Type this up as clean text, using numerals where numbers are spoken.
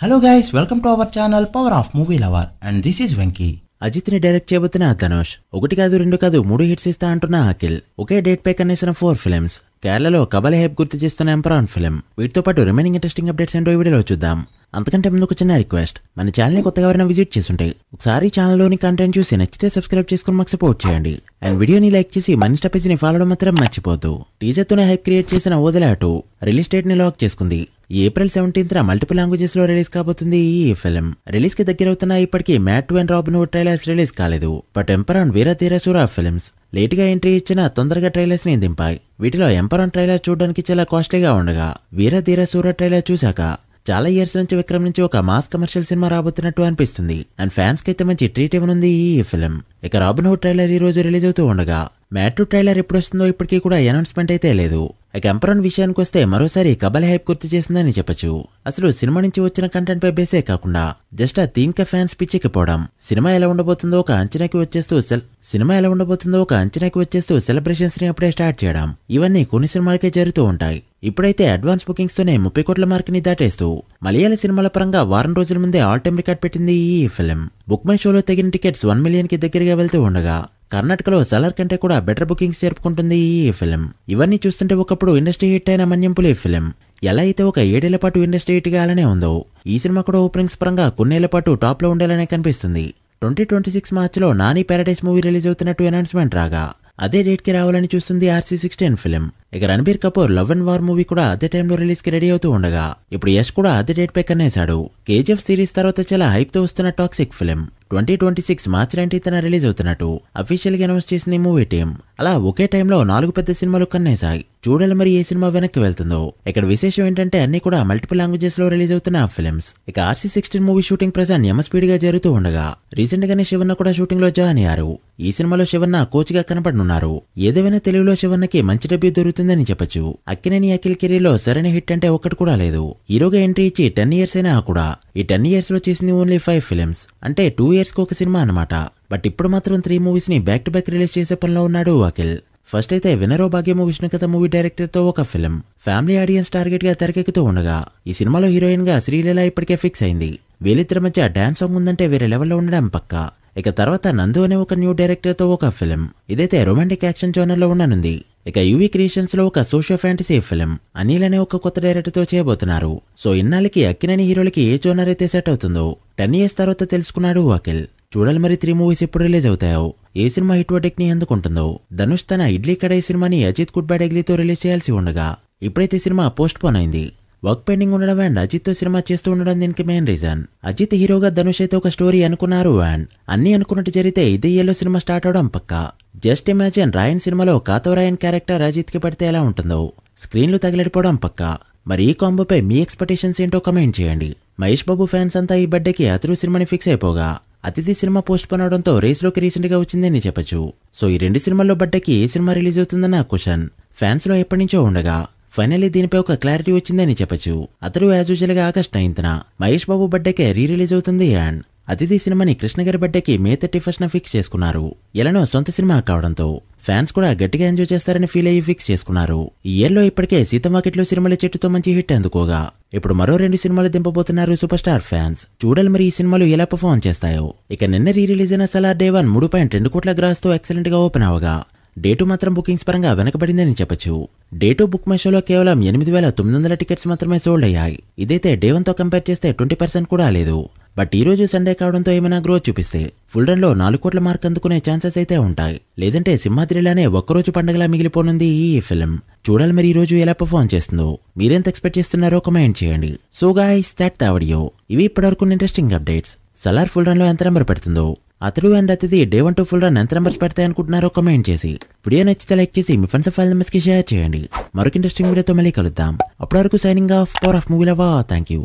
Hello guys, welcome to our channel Power of Movie Lover and this is Venky. Ajit ని direct చేయబోతున్న ధనుష్ ఒకటి కాదు రెండు కాదు 3 హిట్స్ ఇస్తా అంటున్న అఖిల్ ఒకే డేట్ పై కనేసిన 4 ఫిల్మ్స్ కేరళలో కబల హైప్ గుర్తు చేస్తున్న ఎంపరాన్ ఫిల్మ్ వీటితో పాటు రిమైనింగ్ ఇంట్రెస్టింగ్ అప్డేట్స్ ఏంటో ఈ వీడియోలో చూద్దాం. అంతకంటే ముందు ఒక చిన్న రిక్వెస్ట్, మన ఛానల్ ని కొత్తగా ఎవరైనా విజిట్ చేస్తుంటే ఒకసారి ఛానల్లోని కంటెంట్ చూసి నచ్చితే సబ్స్క్రైబ్ చేసుకుని మాకు సపోర్ట్ చేయండి అండ్ వీడియోని లైక్ చేసి మన ఇన్స్టా పేజ్ ని ఫాలో మాత్రం మర్చిపోద్దు. టీజర్ తోనే హైప్ క్రియేట్ చేసిన ఓదెల 2 రిలీజ్ డేట్ ని లాక్ చేసుకుంది. ఏప్రిల్ 17th మల్టిపుల్ లాంగ్వేజెస్ లో రిలీజ్ కాబోతుంది ఈ ఫిల్మ్. రిలీజ్ కి దగ్గరవుతున్న ఇప్పటికీ mad 2 and Robin Hood trailers release కాలేదు. But Empuraan Veeradheerasura films late గా ఎంట్రీ ఇచ్చిన తొందరగా ట్రైలర్స్ ని దింపాయి. వీటిలో ఎంపరాన్ ట్రైలర్ చూడడానికి చాలా కాస్ట్లీగా ఉండగా వీరధీరసుర ట్రైలర్ చూశాక చాలా ఇయర్స్ నుంచి విక్రమ్ నుంచి ఒక మాస్ కమర్షియల్ సినిమా రాబోతున్నట్టు అనిపిస్తుంది అండ్ ఫ్యాన్స్ కి అయితే మంచి ట్రీట్ ఇవ్వనుంది ఈ ఫిల్మ్. ఇక రాబిన్ హుడ్ ట్రైలర్ ఈ రోజు రిలీజ్ అవుతూ ఉండగా మ్యాట్ 2 ట్రైలర్ ఎప్పుడు వస్తుందో ఇప్పటికీ కూడా అనౌన్స్మెంట్ అయితే లేదు. ఇక ఎంపరాన్ విషయానికి వస్తే మరోసారి కబల్ హైప్ గుర్తు చేసిందని చెప్పొచ్చు. అసలు సినిమా నుంచి వచ్చిన కంటెంట్ పై బేసే కాకుండా జస్ట్ ఆ థీమ్ కే ఫ్యాన్స్ పిచ్చెక్కిపోవడం, సినిమా ఎలా ఉండబోతుందో ఒక అంచనాకి వచ్చేస్తూ సెలబ్రేషన్స్ ని అప్పుడే స్టార్ట్ చేయడం, ఇవన్నీ కొన్ని సినిమాలకే జరుగుతూ ఉంటాయి. ఇప్పుడైతే అడ్వాన్స్ బుకింగ్స్ తోనే 30 కోట్ల మార్క్ ని దాటేస్తూ మలయాళ సినిమాల పరంగా వారం రోజుల ముందే ఆల్ టైమ్ రికార్డ్ పెట్టింది ఈ ఫిల్మ్. బుక్ మై షోలో తగిన టికెట్స్ 1 మిలియన్ కి దగ్గరగా వెళ్తూ ఉండగా కర్ణాటకలో సలార్ కంటే కూడా బెటర్ బుకింగ్స్ జరుపుకుంటుంది ఈ ఫిల్మ్. ఇవన్నీ చూస్తుంటే ఒకప్పుడు ఇండస్ట్రీ హిట్ అయిన మన్యంపులి ఫిల్మ్ ఎలా అయితే ఒక 7 ఏళ్ల పాటు ఇండస్ట్రీ హిట్ గా అలానే ఉందో, ఈ సినిమా కూడా ఓపెనింగ్స్ పరంగా కొన్నేళ్ల పాటు టాప్ లో ఉండాలనే కనిపిస్తుంది. 2026 మార్చిలో నాని ప్యారడైస్ మూవీ రిలీజ్ అవుతున్నట్టు అనౌన్స్మెంట్ రాగా అదే డేట్ కి రావాలని చూస్తుంది RC16 ఫిల్మ్. ఇక Ranbir Kapoor love and war movie కూడా అదే టైంలో రిలీజ్ కి రెడీ అవుతూ ఉండగా ఇప్పుడు యష్ కూడా అదే డేట్ పై కన్నేశాడు. KGF సిరీస్ తర్వాత చాలా హైప్ తో వస్తున్న టాక్సిక్ ఫిల్మ్ 2026 మార్చి 19th రిలీజ్ అవుతున్నట్టు అఫీషియల్ గా అనౌన్స్ చేసింది మూవీ టీం. అలా ఒకే టైంలో 4 పెద్ద సినిమాలు కన్నేశాయి. చూడాలి మరి ఏ సినిమా వెనక్కి వెళ్తుందో. ఇక్కడ విశేషం ఏంటంటే అన్ని కూడా మల్టిపుల్ లాంగ్వేజెస్ లో రిలీజ్ అవుతున్న ఫిల్మ్స్. ఇక RC16 మూవీ షూటింగ్ ప్రెజెంట్ యమ స్పీడ్ గా జరుగుతూ ఉండగా రీసెంట్ గానే శివన్న కూడా షూటింగ్ లో జాయిన్ అయ్యారు. ఈ సినిమాలో శివన్న కోచ్ గా కనపడనున్నారు. ఏదేమైనా తెలుగులో శివన్నకి మంచి డెబ్యూ దొరుకుతుందని చెప్పొచ్చు. అక్కినేని అఖిల్ కెరీర్ లో సరైన హిట్ అంటే ఒక్కటి కూడా లేదు. హీరోగా ఎంట్రీ ఇచ్చి 10 ఇయర్స్ అయినా కూడా ఈ 10 ఇయర్స్ లో చేసింది ఓన్లీ 5 ఫిల్మ్స్, అంటే 2 ఇయర్స్ కి ఒక సినిమా అన్నమాట. బట్ ఇప్పుడు మాత్రం 3 మూవీస్ ని బ్యాక్ టు బ్యాక్ రిలీజ్ చేసే పనిలో ఉన్నాడు అఖిల్. ఫస్ట్ అయితే వినరో భాగ్యము విష్ణుకథ మూవీ డైరెక్టర్ తో ఒక ఫిల్మ్ ఫ్యామిలీ ఆడియన్స్ టార్గెట్ గా తెరకెక్కుతూ ఉండగా ఈ సినిమాలో హీరోయిన్ గా శ్రీలీల ఇప్పటికే ఫిక్స్ అయింది. వీళ్ళిద్దరి మధ్య డాన్స్ సాంగ్ ఉందంటే వేరే లెవెల్లో ఉండడం పక్కా. ఇక తర్వాత నందు అనే ఒక న్యూ డైరెక్టర్ తో ఒక ఫిల్మ్, ఇదైతే రొమాంటిక్ యాక్షన్ జోనర్ లో ఉండనుంది. ఇక యూవీ క్రియేషన్స్ లో ఒక సోషియో ఫ్యాంటసీ ఫిల్మ్ అనిల్ అనే ఒక కొత్త డైరెక్టర్ తో చేయబోతున్నారు. సో ఇన్నాళ్ళకి అక్కినేని హీరోలకి ఏ జోనర్ అయితే సెట్ అవుతుందో 10 ఇయర్స్ తర్వాత తెలుసుకున్నాడు అఖిల్. చూడాలి మరి 3 మూవీస్ ఎప్పుడు రిలీజ్ అవుతాయో, ఏ సినిమా హిట్ వర్డెక్ ని అందుకుంటుందో. ధనుష్ తన ఇడ్లీ కడాయి సినిమాని అజిత్ గుడ్ బ్యాడ్ ఎగ్లీతో రిలీజ్ చేయాల్సి ఉండగా ఇప్పుడైతే సినిమా పోస్ట్ పోన్ అయింది. వర్క్ పెండింగ్ ఉండడం అండ్ అజిత్ తో సినిమా చేస్తూ ఉండడం దీనికి మెయిన్ రీజన్. అజిత్ హీరోగా ధనుష్ అయితే ఒక స్టోరీ అనుకున్నారు అండ్ అన్ని అనుకున్నట్టు జరిగితే ఇదే ఇయర్లో సినిమా స్టార్ట్ అవడం పక్కా. జస్ట్ ఇమాజిన్ రాయన్ సినిమాలో కాతో రాయన్ క్యారెక్టర్ అజిత్ కి పడితే ఎలా ఉంటుందో, స్క్రీన్ లో తగిలిపోవడం పక్కా. మరి ఈ కాంబోపై మీ ఎక్స్పెక్టేషన్స్ ఏంటో కమెంట్ చేయండి. మహేష్ బాబు ఫ్యాన్స్ అంతా ఈ బర్త్డేకి అతరు సినిమాని ఫిక్స్ అయిపోగా అతిథి సినిమా పోస్ట్ పోన్ అవడంతో రేస్ లోకి రీసెంట్ గా వచ్చిందని చెప్పొచ్చు. సో ఈ 2 సినిమాల్లో బర్త్డేకి ఏ సినిమా రిలీజ్ అవుతుందన్న క్వశ్చన్ ఫ్యాన్స్ లో ఎప్పటి నుంచో ఉండగా ఫైనల్లీ దీనిపై ఒక క్లారిటీ వచ్చిందని చెప్పొచ్చు. అతడు యాజ్ యూజువల్ గా August 9th Mahesh Babu బర్త్డేకే re release అవుతుంది అండ్ అతిథి సినిమాని కృష్ణ గారి బర్త్డేకి మే 31st ఫిక్స్ చేసుకున్నారు. ఎలానో సొంత సినిమా కావడంతో ఫ్యాన్స్ కూడా గట్టిగా ఎంజాయ్ చేస్తారని ఫీల్ అయ్యి ఫిక్స్ చేసుకున్నారు. ఈ ఇయర్ లో ఇప్పటికే సీతమాకెట్లో సినిమాల చెట్టుతో మంచి హిట్ అందుకోగా ఇప్పుడు మరో 2 సినిమాలు దింపబోతున్నారు సూపర్ స్టార్ ఫ్యాన్స్. చూడాలి మరి ఈ సినిమాలు ఎలా పర్ఫార్మ్ చేస్తాయో. ఇక నిన్న రీ రిలీజ్ అయిన సలార్ డే 1 3.2 కోట్ల గ్రాస్ తో ఎక్సలెంట్ గా ఓపెన్ అవగా డే 2 మాత్రం బుకింగ్స్ పరంగా వెనకబడిందని చెప్పొచ్చు. డే 2 బుక్ మై షోలో కేవలం 8,900 టికెట్స్ మాత్రమే సోల్డ్ అయ్యాయి. ఇదైతే డే 1 తో కంపేర్ చేస్తే 20% కూడా లేదు. బట్ ఈ రోజు సండే కావడంతో ఏమైనా గ్రోత్ చూపిస్తే ఫుల్ రన్ లో 4 కోట్ల మార్క్ అందుకునే ఛాన్సెస్ అయితే ఉంటాయి. లేదంటే సింహాద్రిలానే ఒక్కరోజు పండగలా మిగిలిపోనుంది ఈ ఫిల్మ్. చూడాలి మరి ఈ రోజు ఎలా పర్ఫార్మ్ చేస్తుందో. మీరెంత ఎక్స్పెక్ట్ చేస్తున్నారో కమెంట్ చేయండి. So guys that the video. ఇవి ఇప్పటివరకు interesting updates. Salaar full run లో ఎంత నెంబర్ పెడుతుందో, అతడు అండ్ అతిథి డే 1 to ఫుల్ రన్ ఎంత నెంబర్స్ పెడతాయి అనుకుంటున్నారో కమెంట్ చేసి వీడియో నచ్చితే లైక్ చేసి మీ ఫ్రెండ్స్ ఫైల్ మెంబర్స్ కి షేర్ చేయండి. మరొక ఇంట్రెస్టింగ్ వీడియోతో మళ్ళీ కలుద్దాం. అప్పటి వరకు signing off power of movie lover. Thank you.